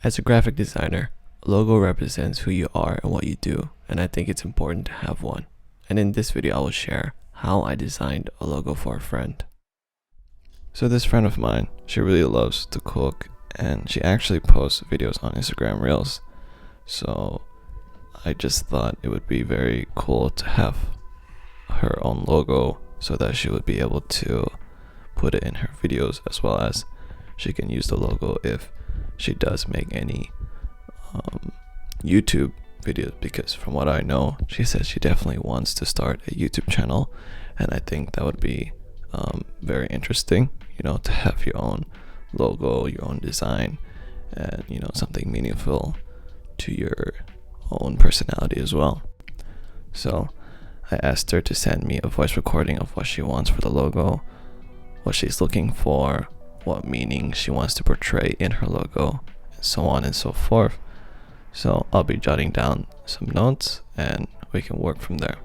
As a graphic designer, a logo represents who you are and what you do, and I think it's important to have one. And in this video, I will share how I designed a logo for a friend. So this friend of mine, she really loves to cook, and she actually posts videos on Instagram Reels. So I just thought it would be very cool to have her own logo so that she would be able to put it in her videos, as well as she can use the logo if she does make any YouTube videos, because from what I know, she says she definitely wants to start a YouTube channel, and I think that would be very interesting, to have your own logo, your own design, and something meaningful to your own personality as well. So I asked her to send me a voice recording of what she wants for the logo, what she's looking for, what meaning she wants to portray in her logo, and so on and so forth. So I'll be jotting down some notes and we can work from there.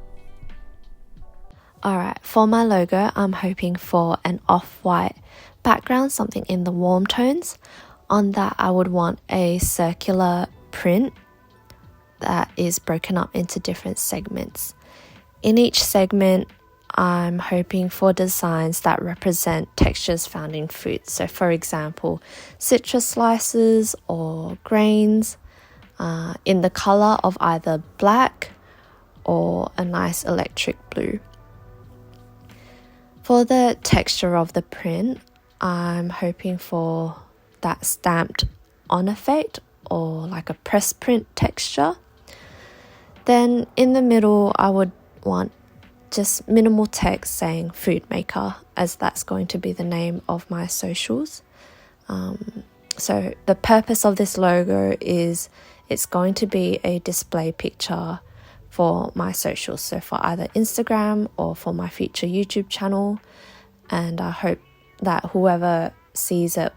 Alright, for my logo, I'm hoping for an off-white background, something in the warm tones. On that, I would want a circular print that is broken up into different segments. In each segment, I'm hoping for designs that represent textures found in food. So for example, citrus slices or grains in the color of either black or a nice electric blue. For the texture of the print, I'm hoping for that stamped on effect or like a press print texture. Then in the middle, I would want just minimal text saying food maker, as that's going to be the name of my socials. So the purpose of this logo is it's going to be a display picture for my socials, so for either Instagram or for my future YouTube channel, and I hope that whoever sees it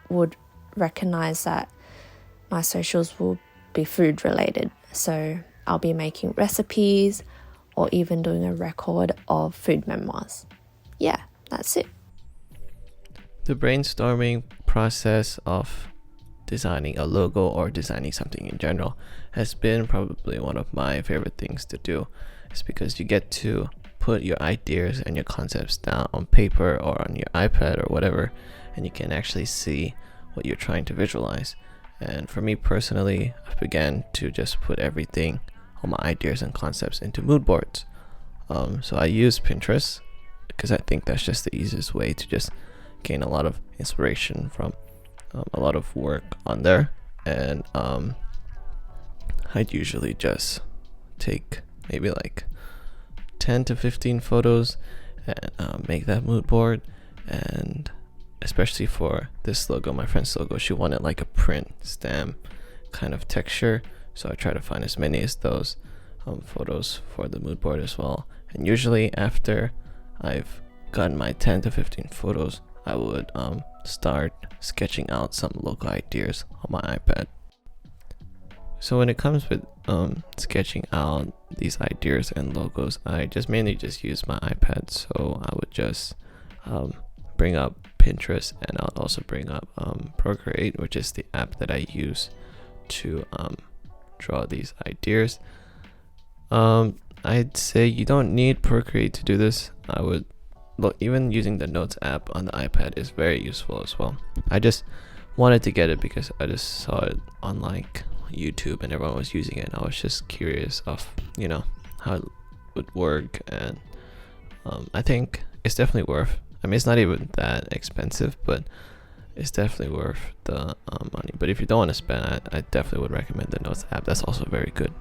would recognize that my socials will be food related. So I'll be making recipes or even doing a record of food memoirs. Yeah, that's it. The brainstorming process of designing a logo or designing something in general has been probably one of my favorite things to do. It's because you get to put your ideas and your concepts down on paper or on your iPad or whatever, and you can actually see what you're trying to visualize. And for me personally, I began to just put everything, all my ideas and concepts, into mood boards. So I use Pinterest because I think that's just the easiest way to just gain a lot of inspiration from a lot of work on there. And I'd usually just take maybe like 10 to 15 photos and make that mood board. And especially for this logo, my friend's logo, she wanted like a print stamp kind of texture, so I try to find as many as those photos for the mood board as well. And usually after I've gotten my 10 to 15 photos, I would start sketching out some logo ideas on my iPad. So when it comes with sketching out these ideas and logos, I mainly use my iPad. So I would just bring up Pinterest, and I'll also bring up Procreate, which is the app that I use to draw these ideas. I'd say you don't need Procreate to do this. Even using the Notes app on the iPad is very useful as well. I just wanted to get it because I just saw it on like YouTube and everyone was using it, and I was just curious of how it would work. And I think it's definitely worth, it's not even that expensive, but it's definitely worth the money. But if you don't want to spend, I definitely would recommend the Notes app. That's also very good.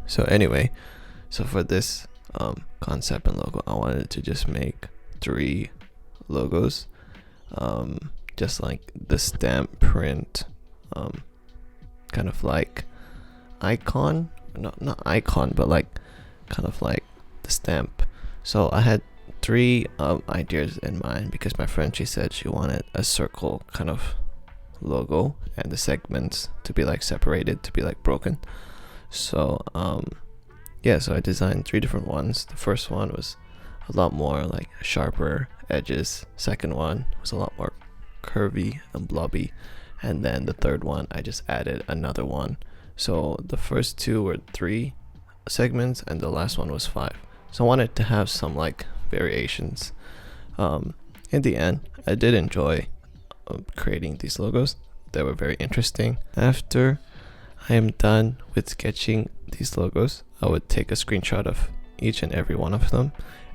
So anyway, so for this concept and logo, I wanted to just make 3 logos, just like the stamp print, kind of like icon, not icon, but like kind of like the stamp. So I had 3 ideas in mind because my friend, she said she wanted a circle kind of logo and the segments to be like separated, to be like broken. So so I designed 3 different ones. The first one was a lot more like sharper edges. Second one was a lot more curvy and blobby, and then the third one I just added another one. So the first two were 3 segments and the last one was 5. So I wanted to have some like variations. In the end, I did enjoy creating these logos. They were very interesting. After I am done with sketching these logos, I would take a screenshot of each and every one of them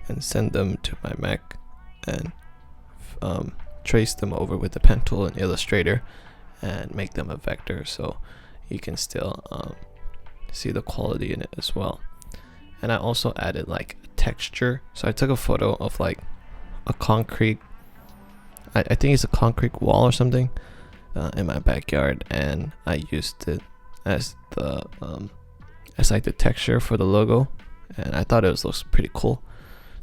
and send them to my Mac and trace them over with the pen tool in Illustrator and make them a vector, so you can still see the quality in it as well. And I also added like texture. So I took a photo of like a concrete, I think it's a concrete wall or something in my backyard, and I used it as the as like the texture for the logo, and I thought it looks pretty cool.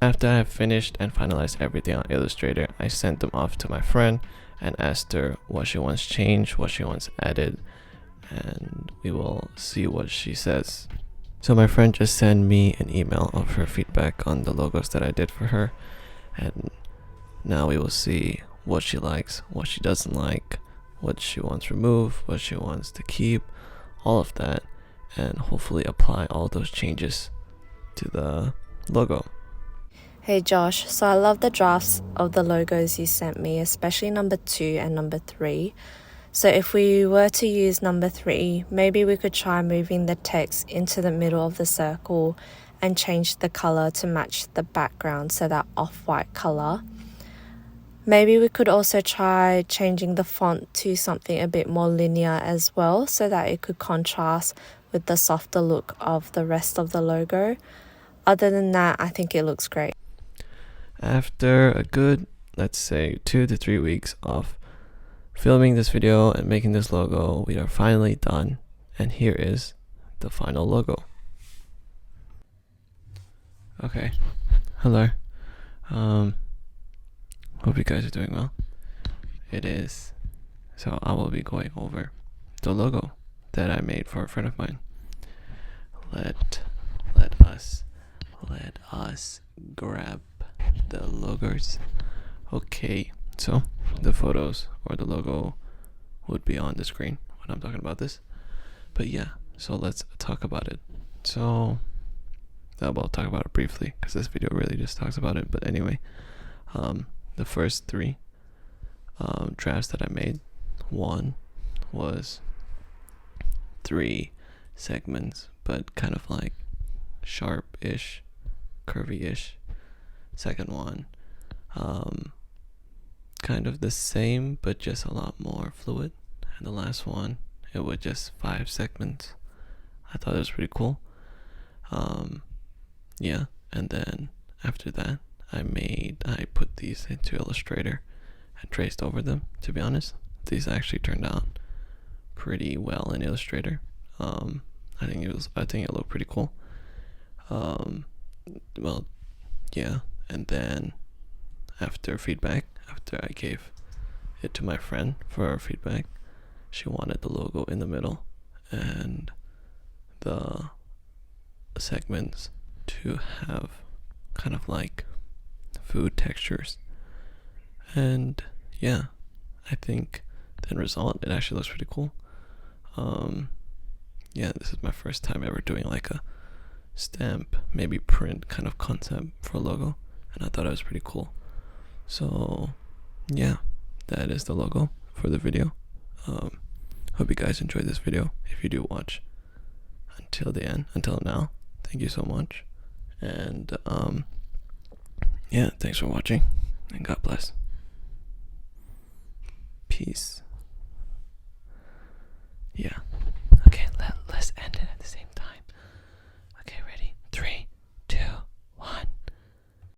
After I finished and finalized everything on Illustrator, I sent them off to my friend and asked her what she wants changed, what she wants added, and we will see what she says. So my friend just sent me an email of her feedback on the logos that I did for her, and now we will see what she likes, what she doesn't like, what she wants removed, what she wants to keep, all of that, and hopefully apply all those changes to the logo. Hey Josh, so I love the drafts of the logos you sent me, especially number 2 and number 3. So if we were to use number 3, maybe we could try moving the text into the middle of the circle and change the color to match the background, so that off-white color. Maybe we could also try changing the font to something a bit more linear as well, so that it could contrast with the softer look of the rest of the logo. Other than that, I think it looks great. After a good, let's say 2 to 3 weeks of filming this video and making this logo, we are finally done, and here is the final logo. Okay, hello. Hope you guys are doing well. It is. So I will be going over the logo that I made for a friend of mine. Let us grab the logos. Okay, so the photos or the logo would be on the screen when I'm talking about this. But yeah, so let's talk about it. So I'll talk about it briefly because this video really just talks about it. But anyway, the first 3 drafts that I made, one was 3 segments, but kind of like sharp-ish, curvy-ish. Second one, kind of the same, but just a lot more fluid. And the last one, it was just 5 segments. I thought it was pretty cool. Yeah, and then after that, I put these into Illustrator and traced over them. To be honest, these actually turned out pretty well in Illustrator. I think it looked pretty cool. Well, yeah, and then after I gave it to my friend for her feedback, she wanted the logo in the middle and the segments to have kind of like food textures. And yeah, I think the end result, it actually looks pretty cool. Yeah, this is my first time ever doing like a stamp, maybe print kind of concept for a logo, and I thought it was pretty cool. So yeah, that is the logo for the video. Hope you guys enjoyed this video. If you do watch until the end, until now, thank you so much. And yeah, thanks for watching, and God bless. Peace.